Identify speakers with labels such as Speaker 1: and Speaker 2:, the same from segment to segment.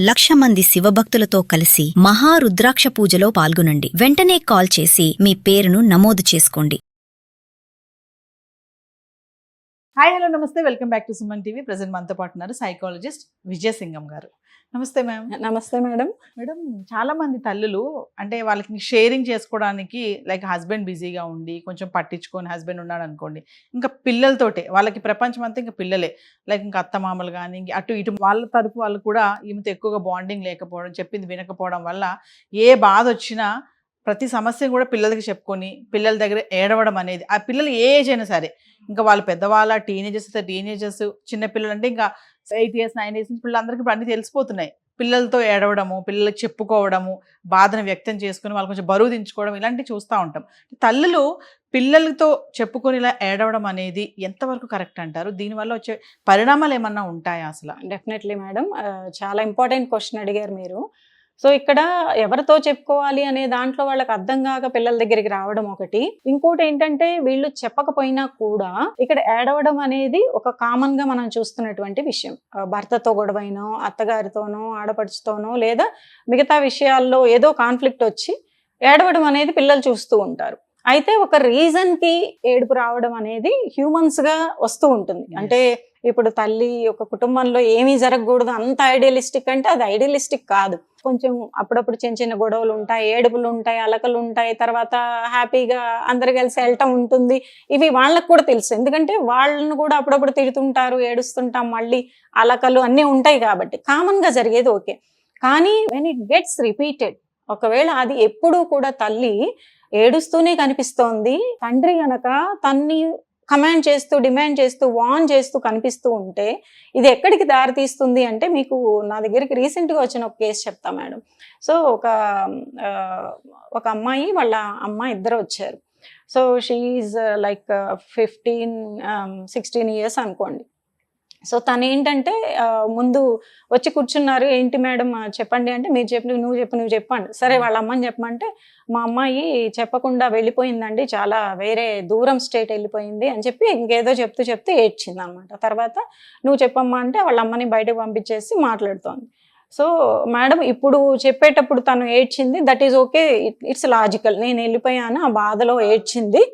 Speaker 1: 1,00,000 మంది శివభక్తులతో కలిసి మహారుద్రాక్ష పూజలో పాల్గొనండి. వెంటనే కాల్ చేసి మీ పేరును నమోదు చేసుకోండి.
Speaker 2: హాయ్ హలో నమస్తే, welcome back to Suman TV. Present మనతో పాటు ఉన్నారు సైకాలజిస్ట్ విజయసింగం గారు. నమస్తే మ్యామ్.
Speaker 3: నమస్తే మేడం.
Speaker 2: మేడం, చాలా మంది తల్లులు అంటే వాళ్ళకి షేరింగ్ చేసుకోవడానికి లైక్ హస్బెండ్ బిజీగా ఉండి కొంచెం పట్టించుకొని హస్బెండ్ ఉన్నాడు అనుకోండి, ఇంకా పిల్లలతోటే వాళ్ళకి ప్రపంచం అంతా ఇంకా పిల్లలే. లైక్ ఇంకా అత్తమామలు కానీ అటు ఇటు వాళ్ళ తరపు వాళ్ళు కూడా ఈమెతో ఎక్కువగా బాండింగ్ లేకపోవడం, చెప్పింది వినకపోవడం వల్ల ఏ బాధ వచ్చినా ప్రతి సమస్యను కూడా పిల్లలకి చెప్పుకొని పిల్లల దగ్గర ఏడవడం అనేది, ఆ పిల్లలు ఏ ఏజ్ అయినా సరే, ఇంకా వాళ్ళు పెద్దవాళ్ళ టీనేజర్స్ చిన్నపిల్లలు అంటే ఇంకా 8 years 9 years పిల్లలందరికీ ఇప్పుడు అన్నీ తెలిసిపోతున్నాయి. పిల్లలతో ఏడవడము, పిల్లలకి చెప్పుకోవడము, బాధను వ్యక్తం చేసుకుని వాళ్ళు కొంచెం బరువు దించుకోవడం, ఇలాంటివి చూస్తూ ఉంటాం. తల్లులు పిల్లలతో చెప్పుకొని ఇలా ఏడవడం అనేది ఎంతవరకు కరెక్ట్ అంటారు? దీనివల్ల వచ్చే పరిణామాలు ఏమన్నా ఉంటాయా అసలు?
Speaker 3: డెఫినెట్లీ మేడం, చాలా ఇంపార్టెంట్ క్వశ్చన్ అడిగారు మీరు. సో ఇక్కడ ఎవరితో చెప్పుకోవాలి అనే దాంట్లో వాళ్ళకి అర్థం కాక పిల్లల దగ్గరికి రావడం ఒకటి. ఇంకోటి ఏంటంటే వీళ్ళు చెప్పకపోయినా కూడా ఇక్కడ ఏడవడం అనేది ఒక కామన్ గా మనం చూస్తున్నటువంటి విషయం. భర్తతో గొడవైనో, అత్తగారితోనో, ఆడపడుచుతోనో, లేదా మిగతా విషయాల్లో ఏదో కాన్ఫ్లిక్ట్ వచ్చి ఏడవడం అనేది పిల్లలు చూస్తూ ఉంటారు. అయితే ఒక రీజన్ కి ఏడుపు రావడం అనేది హ్యూమన్స్ గా వస్తూ ఉంటుంది. అంటే ఇప్పుడు తల్లి ఒక కుటుంబంలో ఏమీ జరగకూడదు అంత ఐడియలిస్టిక్ అంటే అది ఐడియలిస్టిక్ కాదు. కొంచెం అప్పుడప్పుడు చిన్న చిన్న గొడవలు ఉంటాయి, ఏడుపులు ఉంటాయి, అలకలు ఉంటాయి, తర్వాత హ్యాపీగా అందరు కలిసి వెళ్ళటం ఉంటుంది. ఇవి వాళ్ళకు కూడా తెలుసు, ఎందుకంటే వాళ్ళను కూడా అప్పుడప్పుడు తిడుతుంటారు, ఏడుస్తుంటాం, మళ్ళీ అలకలు అన్నీ ఉంటాయి కాబట్టి కామన్ గా జరిగేది ఓకే. కానీ వెన్ ఇట్ గెట్స్ రిపీటెడ్, ఒకవేళ అది ఎప్పుడూ కూడా తల్లి ఏడుస్తూనే కనిపిస్తోంది, తండ్రి గనక తన్ని కమాండ్ చేస్తూ, డిమాండ్ చేస్తూ, వార్న్ చేస్తూ కనిపిస్తూ ఉంటే ఇది ఎక్కడికి దారితీస్తుంది అంటే, మీకు నా దగ్గరికి రీసెంట్గా వచ్చిన ఒక కేసు చెప్తా మేడం. సో ఒక అమ్మాయి వాళ్ళ అమ్మ ఇద్దరు వచ్చారు. సో షీఈస్ లైక్ 16 years అనుకోండి. సో తను ఏంటంటే ముందు వచ్చి కూర్చున్నారు. ఏంటి మేడం చెప్పండి అంటే, మీరు చెప్పి నువ్వు చెప్పండి. సరే వాళ్ళ అమ్మని చెప్పమంటే, మా అమ్మాయి చెప్పకుండా వెళ్ళిపోయిందండి, చాలా వేరే దూరం స్టేట్ వెళ్ళిపోయింది అని చెప్పి ఇంకేదో చెప్తూ ఏడ్చింది అనమాట. తర్వాత నువ్వు చెప్పమ్మా అంటే వాళ్ళ అమ్మని బయటకు పంపించేసి మాట్లాడుతోంది. సో మేడం ఇప్పుడు చెప్పేటప్పుడు తను ఏడ్చింది, that is okay, it's logical, నేను వెళ్ళిపోయాను, ఆ బాధలో ఏడ్చింది,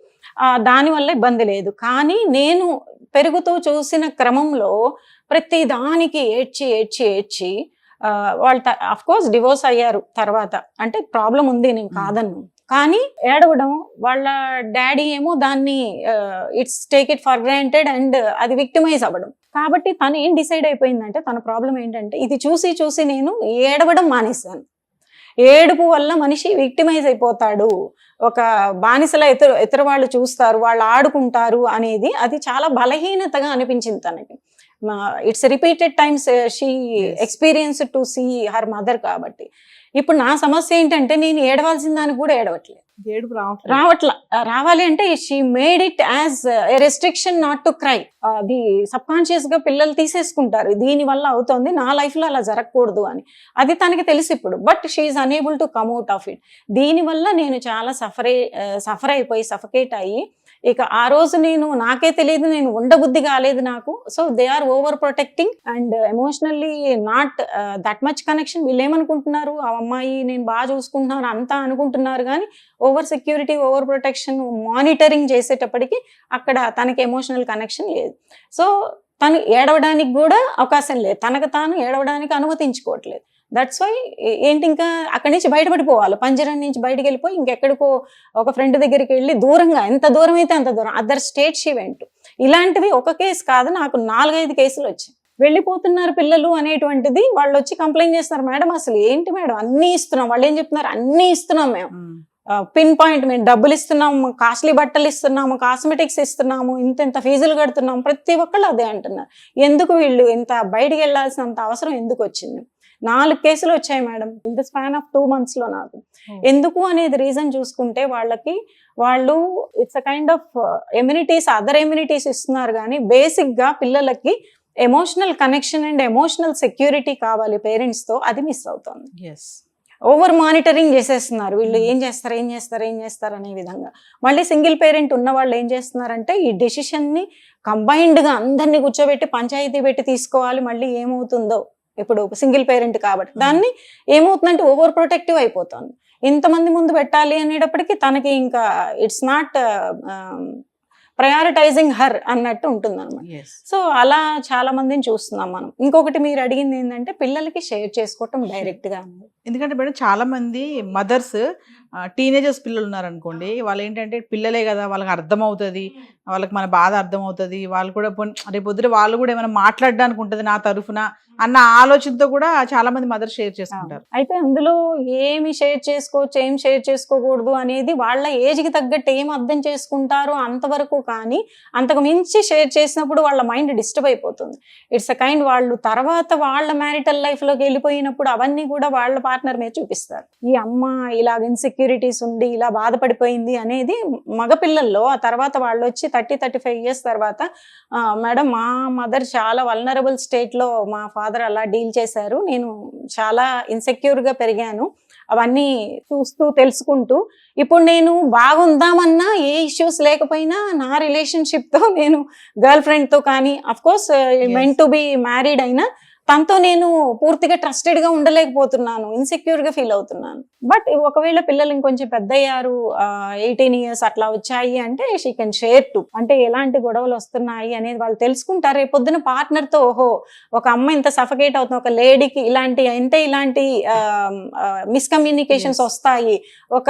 Speaker 3: దానివల్ల ఇబ్బంది లేదు. కానీ నేను పెరుగుతూ చూసిన క్రమంలో ప్రతి దానికి ఏడ్చి వాళ్ళు అఫ్ కోర్స్ డివోర్స్ అయ్యారు తర్వాత, అంటే ప్రాబ్లం ఉంది, నేను కాదన్ను, కానీ ఏడవడం, వాళ్ళ డాడీ ఏమో దాన్ని it's take it for granted and అది విక్టిమైజ్ అవ్వడం. కాబట్టి తను ఏం డిసైడ్ అయిపోయిందంటే, తన ప్రాబ్లం ఏంటంటే ఇది చూసి నేను ఏడవడం మానేశాను. ఏడుపు వల్ల మనిషి విక్టిమైజ్ అయిపోతాడు, ఒక బానిసలా ఇతర వాళ్ళు చూస్తారు, వాళ్ళు ఆడుకుంటారు అనేది అది చాలా బలహీనతగా అనిపించింది తనకి. It's repeated times she experience to see her mother. కాబట్టి ఇప్పుడు నా సమస్య ఏంటంటే, నేను ఏడవాల్సిన దానికి కూడా ఏడవట్లేదు,
Speaker 2: ఏడుపు
Speaker 3: రావాలి అంటే she made it as a restriction not to cry. అది సబ్ కాన్షియస్ గా పిల్లలు తీసేసుకుంటారు, దీని వల్ల అవుతుంది, నా లైఫ్ లో అలా జరగకూడదు అని. అది తనకి తెలుసు ఇప్పుడు, but she is unable to come out of it. దీనివల్ల నేను చాలా సఫర్ అయిపోయి సఫకేట్ అయ్యి, ఇక ఆ రోజు నాకే తెలియదు, నేను ఉండబుద్ధి కాలేదు నాకు. So they are over protecting and emotionally not that much connection. వీళ్ళు ఏమనుకుంటున్నారు, ఆ అమ్మాయి నేను బాగా చూసుకుంటున్నాను అంతా అనుకుంటున్నారు, కానీ over security, over protection, monitoring చేసేటప్పటికి అక్కడ తనకి ఎమోషనల్ కనెక్షన్ లేదు. సో తను ఏడవడానికి కూడా అవకాశం లేదు, తనకు తాను ఏడవడానికి అనుమతించుకోవట్లేదు. దట్స్ వై ఏంటి, ఇంకా అక్కడి నుంచి బయటపడిపోవాలి, పంజరం నుంచి బయటకు వెళ్ళిపోయి ఇంకెక్కడికో ఒక ఫ్రెండ్ దగ్గరికి వెళ్ళి దూరంగా, ఎంత దూరం అయితే అంత దూరం, అదర్ స్టేట్ షీ వెంట్. ఇలాంటివి ఒక కేసు కాదు, నాకు 4-5 కేసులు వచ్చాయి. వెళ్ళిపోతున్నారు పిల్లలు అనేటువంటిది వాళ్ళు వచ్చి కంప్లైంట్ చేస్తున్నారు, మేడం అసలు ఏంటి మేడం అన్నీ ఇస్తున్నాం. వాళ్ళు ఏం చెప్తున్నారు, అన్నీ ఇస్తున్నాం మేము, పిన్ పాయింట్, మేము డబ్బులు ఇస్తున్నాము, కాస్ట్లీ బట్టలు ఇస్తున్నాము, కాస్మెటిక్స్ ఇస్తున్నాము, ఇంత ఫీజులు కడుతున్నాము, ప్రతి ఒక్కళ్ళు అదే అంటున్నారు. ఎందుకు వీళ్ళు ఇంత బయటికి వెళ్ళాల్సినంత అవసరం ఎందుకు వచ్చింది? 4 కేసులు వచ్చాయి madam in the span of 2 months లో నాకు. ఎందుకు అనేది రీజన్ చూసుకుంటే, వాళ్ళు it's a kind of amenities, other amenities ఇస్తున్నారు, కానీ బేసిక్ గా పిల్లలకి emotional connection and emotional security కావాలి పేరెంట్స్ తో, అది మిస్ అవుతుంది. ఓవర్ మానిటరింగ్ చేసేస్తున్నారు వీళ్ళు, ఏం చేస్తారు అనే విధంగా. మళ్ళీ సింగిల్ పేరెంట్ ఉన్న వాళ్ళు ఏం చేస్తున్నారంటే, ఈ డెసిషన్ ని కంబైన్డ్ గా అందరినీ కూర్చోబెట్టి పంచాయతీ పెట్టి తీసుకోవాలి, మళ్ళీ ఏమవుతుందో ఇప్పుడు సింగిల్ పేరెంట్ కాబట్టి దాన్ని ఏమవుతుందంటే ఓవర్ ప్రొటెక్టివ్ అయిపోతుంది. ఇంతమంది ముందు పెట్టాలి అనేటప్పటికీ తనకి ఇంకా ఇట్స్ నాట్ ప్రయారిటైజింగ్ హర్ అన్నట్టు ఉంటుంది అనమాట. సో అలా చాలా మందిని చూస్తున్నాం మనం. ఇంకొకటి మీరు అడిగింది ఏంటంటే పిల్లలకి షేర్ చేసుకోవటం డైరెక్ట్ గా.
Speaker 2: ఎందుకంటే మేడం చాలా మంది మదర్స్ టీనేజర్స్ పిల్లలు ఉన్నారనుకోండి, వాళ్ళు ఏంటంటే పిల్లలే కదా వాళ్ళకి అర్థమవుతుంది, వాళ్ళకి మన బాధ అర్థమవుతుంది, వాళ్ళు కూడా రేపు పొద్దున వాళ్ళు కూడా ఏమైనా మాట్లాడడానికి ఉంటుంది నా తరఫున అన్న ఆలోచనతో కూడా చాలా మంది మదర్ షేర్ చేసుకుంటారు.
Speaker 3: అయితే అందులో ఏమి షేర్ చేసుకోవచ్చు, ఏం షేర్ చేసుకోకూడదు అనేది వాళ్ళ ఏజ్ కి తగ్గట్టు ఏం అర్థం చేసుకుంటారో అంతవరకు, కానీ అంతకు మించి షేర్ చేసినప్పుడు వాళ్ళ మైండ్ డిస్టర్బ్ అయిపోతుంది. ఇట్స్ అ కైండ్ వాళ్ళు తర్వాత వాళ్ళ మ్యారిటల్ లైఫ్ లోకి వెళ్ళిపోయినప్పుడు అవన్నీ కూడా వాళ్ళ పార్ట్నర్ మీద చూపిస్తారు. ఈ అమ్మ ఇలాగ ఇన్సెక్యూరిటీస్ ఉండి ఇలా బాధపడిపోయింది అనేది మగపిల్లల్లో. ఆ తర్వాత వాళ్ళు వచ్చి 30-35 ఇయర్స్ తర్వాత మేడం మా మదర్ చాలా వల్నరబుల్ స్టేట్ లో మా ఫాదర్ అలా డీల్ చేశారు, నేను చాలా ఇన్సెక్యూర్ గా పెరిగాను, అవన్నీ చూస్తూ తెలుసుకుంటూ ఇప్పుడు నేను బాగుందామన్నా ఏ ఇష్యూస్ లేకపోయినా నా రిలేషన్షిప్ తో నేను గర్ల్ ఫ్రెండ్ తో కానీ of course meant to be married అయినా తనతో నేను పూర్తిగా ట్రస్టెడ్ గా ఉండలేకపోతున్నాను, ఇన్సెక్యూర్ గా ఫీల్ అవుతున్నాను. బట్ ఒకవేళ పిల్లలు ఇంకొంచెం పెద్ద అయ్యారు, 18 ఇయర్స్ అట్లా వచ్చాయి అంటే షీ కెన్ షేర్ టు, అంటే ఎలాంటి గొడవలు వస్తున్నాయి అనేది వాళ్ళు తెలుసుకుంటారు. రేపు పొద్దున పార్ట్నర్ తో ఓహో ఒక అమ్మ ఇంత సఫకేట్ అవుతుంది, ఒక లేడీకి ఇలాంటి మిస్కమ్యూనికేషన్స్ వస్తాయి, ఒక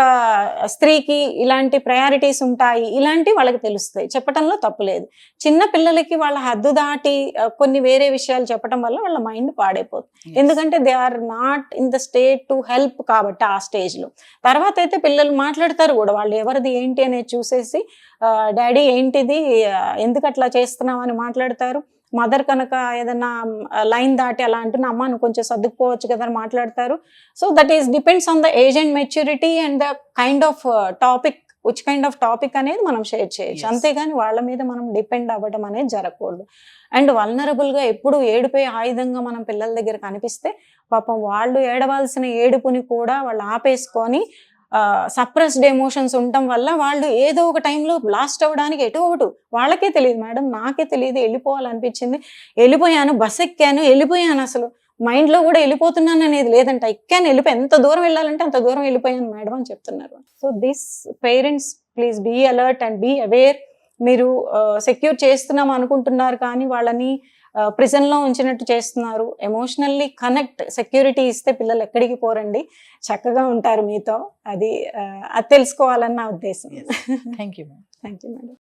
Speaker 3: స్త్రీకి ఇలాంటి ప్రయారిటీస్ ఉంటాయి, ఇలాంటి వాళ్ళకి తెలుస్తాయి. చెప్పడంలో తప్పు లేదు. చిన్న పిల్లలకి వాళ్ళ హద్దు దాటి కొన్ని వేరే విషయాలు చెప్పడం వల్ల వాళ్ళ మైండ్ పాడైపోతుంది. ఎందుకంటే they are not in the state to help కాబట్టి ఆ స్టేజ్ లో. తర్వాత అయితే పిల్లలు మాట్లాడతారు కూడా, వాళ్ళు ఎవరిది ఏంటి అనేది చూసేసి డాడీ ఏంటిది ఎందుకు అట్లా చేస్తున్నావు అని మాట్లాడతారు. మదర్ కనుక ఏదైనా లైన్ దాటి అలా అంటున్నా అమ్మ నువ్వు కొంచెం సర్దుకుపోవచ్చు కదా అని మాట్లాడతారు. So that is depends on the age and maturity and the kind of topic, which kind of topic అనేది మనం షేర్ చేయొచ్చు. అంతేగాని వాళ్ళ మీద మనం డిపెండ్ అవ్వడం అనేది జరగకూడదు. అండ్ వల్నరబుల్ గా ఎప్పుడు ఏడిపోయే ఆయుధంగా మనం పిల్లల దగ్గర కనిపిస్తే పాపం వాళ్ళు ఏడవలసిన ఏడుపుని కూడా వాళ్ళు ఆపేసుకొని సప్రెస్డ్ ఎమోషన్స్ ఉండటం వల్ల వాళ్ళు ఏదో ఒక టైంలో బ్లాస్ట్ అవ్వడానికి ఎటు ఒకటి వాళ్ళకే తెలియదు. మేడం నాకే తెలియదు, వెళ్ళిపోవాలనిపించింది, వెళ్ళిపోయాను, బస్ ఎక్కాను, వెళ్ళిపోయాను, అసలు మైండ్ లో కూడా వెళ్ళిపోతున్నాను అనేది లేదంట, ఎక్కాను వెళ్ళిపోయి ఎంత దూరం వెళ్ళాలంటే అంత దూరం వెళ్ళిపోయాను మేడం అని చెప్తున్నారు. So this parents please be alert and be aware. మీరు సెక్యూర్ చేస్తున్నాం అనుకుంటున్నారు కానీ వాళ్ళని ప్రిజన్ లో ఉంచినట్టు చేస్తున్నారు. ఎమోషనల్లీ కనెక్ట్, సెక్యూరిటీ ఇస్తే పిల్లలు ఎక్కడికి పోరండి, చక్కగా ఉంటారు మీతో. అది తెలుసుకోవాలన్న ఉద్దేశం.
Speaker 2: Thank you
Speaker 3: madam.